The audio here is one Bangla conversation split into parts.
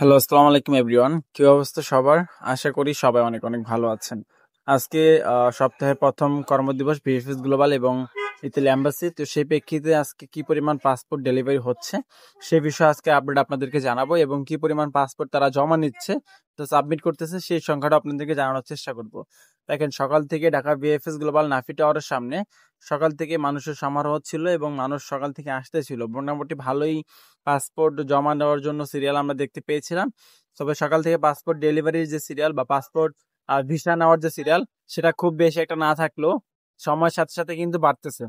হ্যালো, আসসালামু আলাইকুম এভরিওয়ান। কি অবস্থা সবার? আশা করি সবাই অনেক অনেক ভালো আছেন। আজকে সপ্তাহের প্রথম কর্মদিবস বিএফএস গ্লোবাল এবং ইতালি এম্বাসি। তো সেই প্রেক্ষিতে আজকে কি পরিমাণ পাসপোর্ট ডেলিভারি হচ্ছে সে বিষয়ে আজকে আপডেট আপনাদেরকে জানাবো এবং কি পরিমাণ পাসপোর্ট তারা জমা নিচ্ছে তো সাবমিট করতেছে সেই সংখ্যাটা আপনাদেরকে জানানোর চেষ্টা করব। দেখেন, সকাল থেকে ঢাকা বিএফএস গ্লোবাল নাফি টাওয়ারের সামনে সকাল থেকে মানুষের সমারোহ ছিল এবং মানুষ সকাল থেকে আসতেছিল। মোটামুটি ভালোই পাসপোর্ট জমা দেওয়ার জন্য সিরিয়াল আমরা দেখতে পেয়েছিলাম। তবে সকাল থেকে পাসপোর্ট ডেলিভারির যে সিরিয়াল বা পাসপোর্ট ভিসা নেওয়ার যে সিরিয়াল সেটা খুব বেশি একটা না থাকলেও সময়ের সাথে সাথে কিন্তু বাড়তেছে।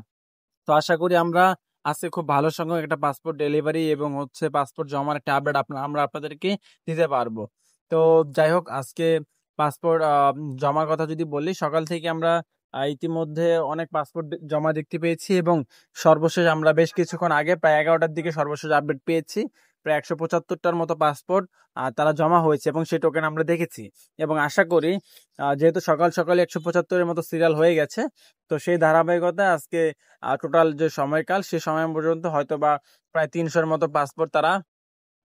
তো আশা করি আমরা আজকে খুব ভালো সংখ্যক একটা পাসপোর্ট ডেলিভারি এবং পাসপোর্ট জমার একটা আপডেট আমরা আপনাদেরকে দিতে পারবো। তো যাই হোক, আজকে পাসপোর্ট জমার কথা যদি বলি, সকাল থেকে আমরা ইতিমধ্যে অনেক পাসপোর্ট জমা দেখতে পেয়েছি এবং সর্বশেষ আমরা বেশ কিছুক্ষণ আগে প্রায় 11টার দিকে সর্বশেষ আপডেট পেয়েছি। প্রায় 175টার মতো পাসপোর্ট তারা জমা হয়েছে এবং সেই টোকেন আমরা দেখেছি এবং আশা করি যেহেতু সকাল সকালে 175-এর মতো সিরিয়াল হয়ে গেছে, তো সেই ধারাবাহিকতা আজকে টোটাল যে সময়কাল সে সময় পর্যন্ত হয়তো বা প্রায় 300-এর মতো পাসপোর্ট তারা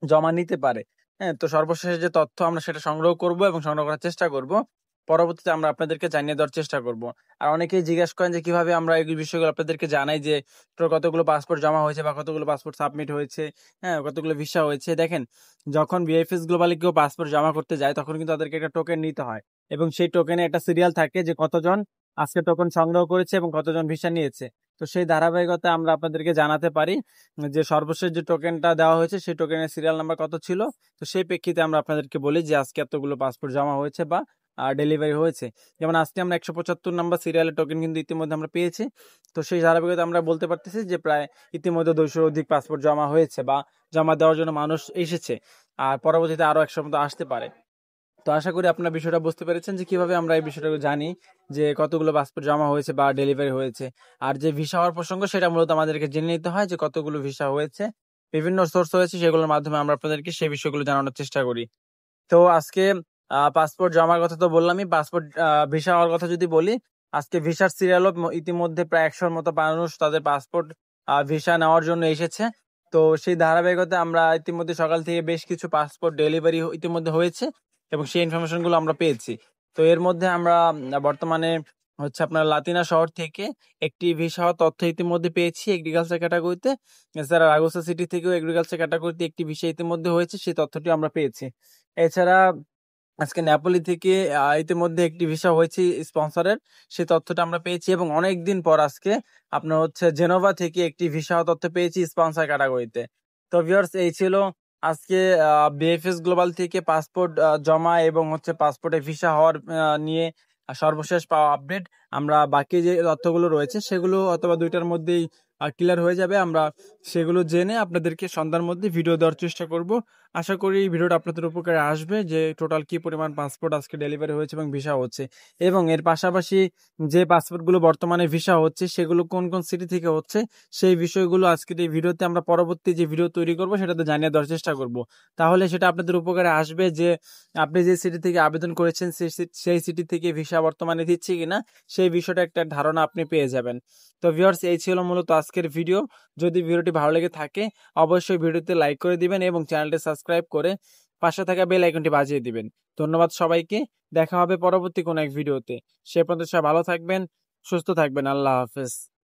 জমা নিতে পারে। হ্যাঁ, তো সর্বশেষ যে তথ্য আমরা সেটা সংগ্রহ করব এবং সংগ্রহ করার চেষ্টা করব। পরবর্তীতে আমরা আপনাদেরকে জানিয়ে দেওয়ার চেষ্টা করব। আর অনেকেই জিজ্ঞাসা করেন যে কিভাবে আমরা এই বিষয়গুলো আপনাদেরকে জানাই যে কতগুলো পাসপোর্ট জমা হয়েছে বা কতগুলো পাসপোর্ট সাবমিট হয়েছে, হ্যাঁ, কতগুলো ভিসা হয়েছে। দেখেন, যখন বিএফএস গ্লোবালে কেউ পাসপোর্ট জমা করতে যায় তখন কিন্তু তাদেরকে একটা টোকেন নিতে হয় এবং সেই টোকেনে একটা সিরিয়াল থাকে যে কতজন আজকে টোকেন সংগ্রহ করেছে এবং কতজন ভিসা নিয়েছে। তো সেই ধারাবাহিকতা আমরা আপনাদেরকে জানাতে পারি যে সর্বশেষ যে টোকেনটা দেওয়া হয়েছে সেই টোকেনের সিরিয়াল নাম্বার কত ছিল। তো সেই প্রেক্ষিতে আমরা আপনাদেরকে বলি যে আজকে এতগুলো পাসপোর্ট জমা হয়েছে বা ডেলিভারি হয়েছে। যেমন আজকে আমরা 175 নাম্বার সিরিয়ালের টোকেন কিন্তু ইতিমধ্যে আমরা পেয়েছি। তো সেই ধারাবাহিকতা আমরা বলতে পারতেছি যে প্রায় ইতিমধ্যে 200-র অধিক পাসপোর্ট জমা হয়েছে বা জমা দেওয়ার জন্য মানুষ এসেছে। আর পরবর্তীতে আরো 100 মতো আসতে পারে। তো আশা করি আপনার বিষয়টা বুঝতে পেরেছেন যে কিভাবে আমরা এই বিষয়টা জানি যে কতগুলো পাসপোর্ট জমা হয়েছে বা ডেলিভারি হয়েছে। আর যে ভিসা হওয়ার প্রসঙ্গ সেটা মূলত আমাদেরকে জেনে নিতে হয় যে কতগুলো ভিসা হয়েছে, বিভিন্ন সোর্স হয়েছে, সেগুলোর মাধ্যমে আমরা আপনাদেরকে সেই বিষয়গুলো জানানোর চেষ্টা করি। তো আজকে পাসপোর্ট জমার কথা তো বললামই। পাসপোর্ট ভিসা হওয়ার কথা যদি বলি, আজকে ভিসার সিরিয়ালও ইতিমধ্যে প্রায় 100-র মতো মানুষ তাদের পাসপোর্ট ভিসা নেওয়ার জন্য এসেছে। তো সেই ধারাবাহিকতায় আমরা ইতিমধ্যে সকাল থেকে বেশ কিছু পাসপোর্ট ডেলিভারি ইতিমধ্যে হয়েছে এবং সেই ইনফরমেশন গুলো আমরা পেয়েছি। তো এর মধ্যে আমরা বর্তমানে হচ্ছে আপনার লাতিনা শহর থেকে একটি ভিসা হওয়ার তথ্য ইতিমধ্যে পেয়েছি এগ্রিকালচার ক্যাটাগরিতে। এছাড়া রাগোসা সিটি থেকেও এগ্রিকালচার ক্যাটাগরিতে একটি ভিসা ইতিমধ্যে হয়েছে, সেই তথ্যটি আমরা পেয়েছি। এছাড়া আজকে নেপোলি থেকে ইতিমধ্যে একটি ভিসা হয়েছে স্পন্সরের, সেই তথ্যটা আমরা পেয়েছি এবং অনেকদিন পর আজকে আপনার হচ্ছে জেনোভা থেকে একটি ভিসা তথ্য পেয়েছি স্পন্সর ক্যাটাগরিতে। তো ভিউয়ার্স, এই ছিল আজকে বিএফএস গ্লোবাল থেকে পাসপোর্ট জমা এবং হচ্ছে পাসপোর্টে ভিসা হওয়ার নিয়ে সর্বশেষ পাওয়া আপডেট। আমরা বাকি যে তথ্যগুলো রয়েছে সেগুলো অথবা 2টার মধ্যেই ক্লিয়ার হয়ে যাবে। আমরা সেগুলো জেনে আপনাদেরকে সন্ধ্যার মধ্যে ভিডিও দেওয়ার চেষ্টা করব। আশা করি এই ভিডিওটা আপনাদের উপকারে আসবে যে টোটাল কি পরিমাণ পাসপোর্ট আজকে ডেলিভারি হয়েছে এবং ভিসা হচ্ছে এবং এর পাশাপাশি যে পাসপোর্টগুলো বর্তমানে ভিসা হচ্ছে সেগুলো কোন কোন সিটি থেকে হচ্ছে সেই বিষয়গুলো আজকের এই ভিডিওতে আমরা পরবর্তী যে ভিডিও তৈরি করব সেটাতে জানিয়ে দেওয়ার চেষ্টা করব। তাহলে সেটা আপনাদের উপকারে আসবে যে আপনি যে সিটি থেকে আবেদন করেছেন সেই সিটি থেকে ভিসা বর্তমানে দিচ্ছে কিনা সেই বিষয়টা একটা ধারণা আপনি পেয়ে যাবেন। তো ভিউয়ার্স, এই ছিল মূলত আজকের ভিডিও। যদি ভিডিওটি ভালো লেগে থাকে অবশ্যই ভিডিওতে লাইক করে দিবেন এবং চ্যানেলটি সাবস্ক্রাইব করে পাশে থাকা বেল আইকনটি বাজিয়ে দিবেন। ধন্যবাদ সবাইকে। দেখা হবে পরবর্তী কোনো এক ভিডিওতে। সে পর্যন্ত সবাই ভালো থাকবেন, সুস্থ থাকবেন। আল্লাহ হাফেজ।